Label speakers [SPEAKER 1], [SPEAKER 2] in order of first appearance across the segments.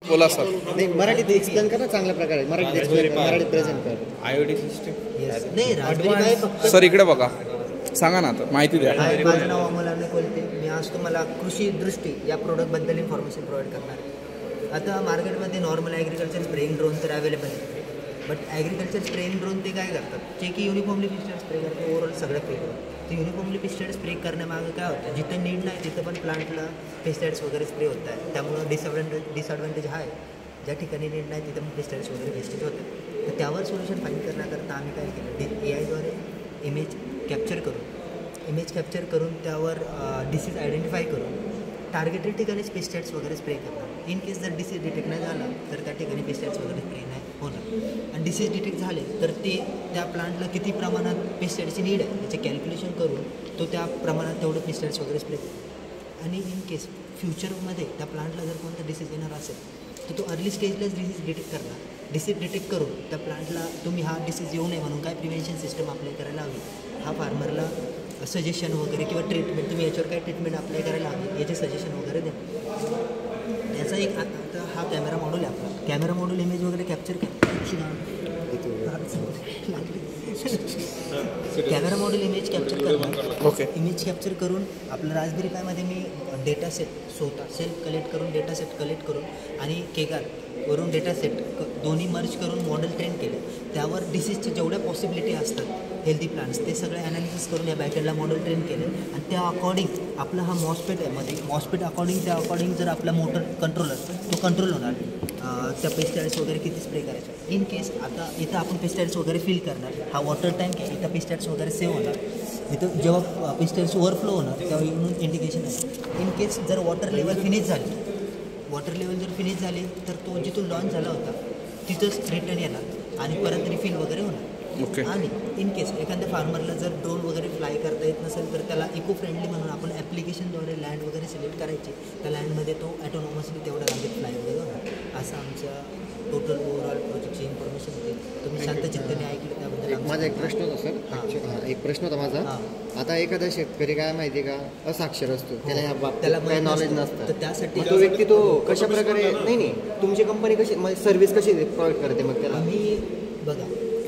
[SPEAKER 1] बोला सर.
[SPEAKER 2] नाही, मराठीत एक्सप्लेन करा चांगल्या प्रकारे. मराठीत एक्सप्लेन करा, मराठीत प्रेझेंट करा.
[SPEAKER 3] IoT सिस्टम
[SPEAKER 4] नाही, राजबेरी पाय फक्त.
[SPEAKER 1] सर इकडे बघा, सांगा ना आता माहिती द्या.
[SPEAKER 4] माझं नाव अमोल अण्णा कोलते. मी आज तुम्हाला कृषी दृष्टी या प्रोडक्टबद्दल इन्फॉर्मेशन प्रोव्हाइड करणार आहे. आता मार्केटमध्ये नॉर्मल ॲग्रिकल्चर स्प्रेइंग ड्रोन तर अवेलेबल आहे, बट ॲग्रिकल्चर स्प्रेइंग ड्रोन ते काय करतात, जे की युनिफॉर्मली पिस्टेड स्प्रे करते ओव्हरऑल सगळ्या फील्डवर. ते युनिफॉर्मली पिस्टेड स्प्रे करण्यामागं काय होतं, जिथं नीड नाही तिथं पण प्लांटला पेस्टिसाइड्स वगैरे स्प्रे होत आहे. त्यामुळं डिसॲडव्हान्टेज हा आहे, ज्या ठिकाणी नीड नाही तिथं पण पेस्टिसाइड्स वगैरे वेस्टेज होतं. तर त्यावर सोल्युशन फाईंड करण्याकरता आम्ही काय केलं, AI द्वारे इमेज कॅप्चर करून त्यावर डिसीज आयडेंटिफाय करून टार्गेटेड ठिकाणीच पेस्टिसाइड्स वगैरे स्प्रे करतात. इन केस जर डिसीज डिटेक्ट नाही झाला तर त्या ठिकाणी पेस्टिसाइड्स वगैरे स्प्रे नाही होणार. आणि डिसीज डिटेक्ट झाले तर ते त्या प्लांटला किती प्रमाणात पेस्टिसाइडची नीड आहे त्याचे कॅल्क्युलेशन करून तो त्या प्रमाणात तेवढं पेस्टिसाइड्स वगैरे स्प्रे करतो. आणि इन केस फ्युचरमध्ये त्या प्लांटला जर कोणता डिसीज येणार असेल तर तो अर्ली स्टेजलाच डिसीज डिटेक्ट करणार. डिसीज डिटेक्ट करून त्या प्लांटला तुम्ही हा डिसीज येऊ नये म्हणून काय प्रिव्हेन्शन सिस्टम अप्लाय करायला हवी, हा फार्मरला सजेशन वगैरे किंवा ट्रीटमेंट, तुम्ही याच्यावर काय ट्रीटमेंट अप्लाय करायला हवी याचे सजेशन वगैरे द्या. याचा एक आता हा कॅमेरा मॉड्यूल आहे आपला. कॅमेरा मॉड्यूल इमेज वगैरे capture camera module image capture करणार.
[SPEAKER 1] ओके.
[SPEAKER 4] इमेज कॅप्चर करून आपलं राजबेरी पायमध्ये मी डेटा सेट स्वतः सेल्फ कलेक्ट करून डेटा सेट कलेक्ट करून आणि केगारवरून डेटा सेट दोन्ही मर्ज करून मॉडेल ट्रेन केले. त्यावर डिसीजच्या जेवढ्या पॉसिबिलिटी असतात हेल्दी प्लांट्स ते सगळे ॲनालिसिस करून या बॅकएंडला मॉडेल ट्रेन केले. आणि त्या अकॉर्डिंग आपला हा मॉस्पेट आहे मध्ये मॉस्पेट त्या अकॉर्डिंग जर आपला मोटर कंट्रोलर तो कंट्रोल होणार त्या पेस्टिसाइड्स वगैरे किती स्प्रे करायचे. इन केस आता इथं आपण पेस्टिसाइड्स वगैरे फिल करणार, हा वॉटर टँक आहे, इथं पेस्टिसाइड्स वगैरे सेव्ह होणार. इथं जेव्हा पेस्टिसाइड्स ओव्हरफ्लो होणार तेव्हा येऊन इंडिकेशन आहे. इन केस जर वॉटर लेवल फिनिश झाली तर तो जिथून लॉन्च झाला होता तिथंच रिटर्न येणार आणि परत रिफिल वगैरे होणार.
[SPEAKER 1] ओके.
[SPEAKER 4] आणि इन केस एखाद्या फार्मरला जर ड्रोन वगैरे फ्लाय करता येत नसेल तर त्याला इको फ्रेंडली म्हणून आपण ॲप्लिकेशनद्वारे लँड वगैरे सिलेक्ट करायची. त्या लँडमध्ये तो ॲटोनॉमसली तेवढ्या जागेत फ्लाय वगैरे होणार. असं आमच्या टोटल ओव्हरऑल प्रोजेक्टची इन्फॉर्मेशन होती. तुम्ही शांत चित्ताने ऐकलं त्याबद्दल.
[SPEAKER 2] माझा एक प्रश्न होता सर. एक प्रश्न होता माझा. आता एखादा शेतकरी काय माहिती का असाक्षर असतो, त्याला या बाबतीत काही नॉलेज नसतं,
[SPEAKER 4] तर त्यासाठी
[SPEAKER 2] तो व्यक्ती तो कशा प्रकारे नाही तुमची कंपनी कशी सर्व्हिस कशी प्रोव्हाइड करते मग त्याला?
[SPEAKER 4] आम्ही बघा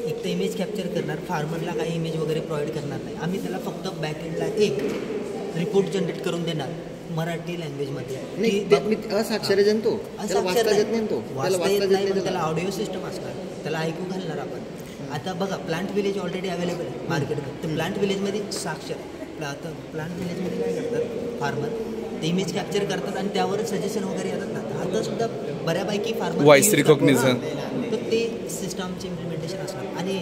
[SPEAKER 4] एक तर इमेज कॅप्चर करणार, फार्मरला काही इमेज वगैरे प्रोव्हाइड करणार नाही. आम्ही त्याला फक्त बॅकएंडला एक रिपोर्ट जनरेट करून देणार मराठी लँग्वेजमध्ये.
[SPEAKER 2] असाक्षर जंतू वाचता येत नाही,
[SPEAKER 4] पण त्याला ऑडिओ सिस्टम असणार, त्याला ऐकू घालणार आपण. आता बघा प्लांट विलेज ऑलरेडी अवेलेबल आहे मार्केटमध्ये. तर प्लांट विलेजमध्ये साक्षर आता प्लांट विलेजमध्ये काय करतात फार्मर, ते इमेज कॅप्चर करतात आणि त्यावर सजेशन वगैरे येतात ना. आता सुद्धा बऱ्यापैकी फार्मर
[SPEAKER 1] व्हॉइस रिकॉग्निशन
[SPEAKER 4] तर ते सिस्टमचे इम्प्लिमेंटेशन असणार. आणि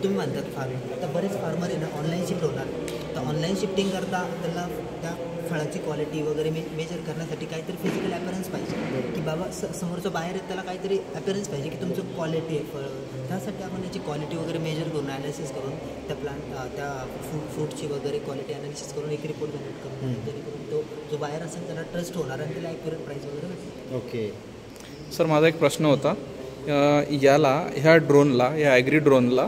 [SPEAKER 4] तुम्ही म्हणतात फार्मर, आता बरेच फार्मर आहे ना ऑनलाईन शिफ्ट होणार. तर ऑनलाईन शिफ्टिंग करता त्याला त्या फळाची क्वालिटी वगैरे मेजर करण्यासाठी काहीतरी फिजिकल ॲपरन्स पाहिजे की बाबा समोरचं बाहेर आहे त्याला काहीतरी ॲपरन्स पाहिजे की तुमचं क्वालिटी आहे फळ. त्यासाठी आपण याची क्वालिटी वगैरे मेजर करून ॲनालिसिस करून त्या त्या फ्रूटची वगैरे क्वालिटी ॲनालिसिस करून एक रिपोर्ट जनरेट करून जेणेकरून तो जो बाहेर असेल त्याला ट्रस्ट होणार आणि त्याला ॲक्युरेट प्राईस वगैरे भेटेल.
[SPEAKER 2] ओके.
[SPEAKER 1] सर माझा एक प्रश्न होता, ह्या ड्रोनला या ॲग्री ड्रोनला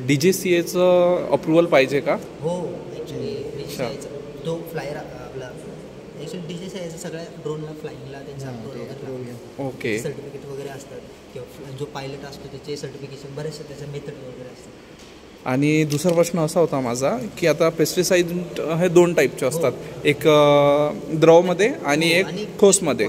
[SPEAKER 1] DGCAचं अप्रुव्हल पाहिजे का?
[SPEAKER 4] हो, ॲक्च्युली DGCAचा तो फ्लायर आपला ॲक्च्युली DGCAचा सगळ्या ड्रोनला फ्लाईंगला त्यांचा अप्रुव्हल
[SPEAKER 1] ओके
[SPEAKER 4] सर्टिफिकेट वगैरे असतात किंवा जो पायलट असतो त्याचे सर्टिफिकेशन बरेचसे त्याचे मेथड वगैरे असतात.
[SPEAKER 1] आणि दुसरा प्रश्न असा होता माझा की आता पेस्टिसाइड हे 2 टाईपचे असतात, एक द्रवमध्ये आणि एक ठोसमध्ये.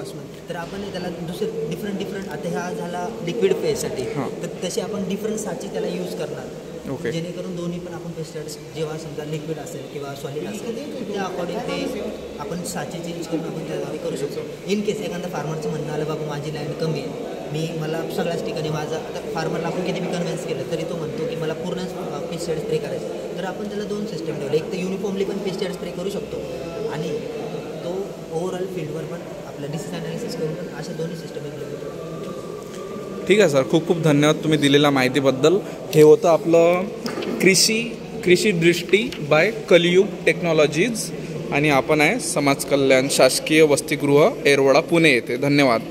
[SPEAKER 4] तर आपण त्याला दुसरे डिफरंट आता ह्या झाला लिक्विड फेजसाठी, तर तसे आपण डिफरंट साची त्याला यूज करणार.
[SPEAKER 1] ओके.
[SPEAKER 4] जेणेकरून दोन्ही पण आपण पेस्टिसाइड्स जेव्हा समजा लिक्विड असेल किंवा सॉलिड असेल त्या अकॉर्डिंग ते आपण साचे चेंज करून आपण त्याद्वारे करू शकतो. इन केस एखादा फार्मरचं म्हणणं आलं बाबा माझी लँड कमी आहे, मला सगळ्याच ठिकाणी माझा आता फार्मरला आपण किती बी कन्व्हिन्स केलं तरी तो म्हणतो की मला पूर्ण पेस्टिसाइड स्प्रे करायचं, तर आपण त्याला 2 सिस्टम ठेवले. एक तर युनिफॉर्मली पण पेस्टिसाइड स्प्रे करू शकतो आणि तो ओव्हरऑल फील्डवर पण आपला डिसीज ॲनालिसिस करून पण अशा दोन्ही सिस्टम इम्प्लिमेंट होतो.
[SPEAKER 1] ठीक आहे सर, खूप खूप धन्यवाद तुम्ही दिलेल्या माहितीबद्दल. हे होतं आपलं कृषी दृष्टी बाय कलियुग टेक्नॉलॉजीज आणि आपण आहे समाज कल्याण शासकीय वसतिगृह येरवडा पुणे येथे. धन्यवाद.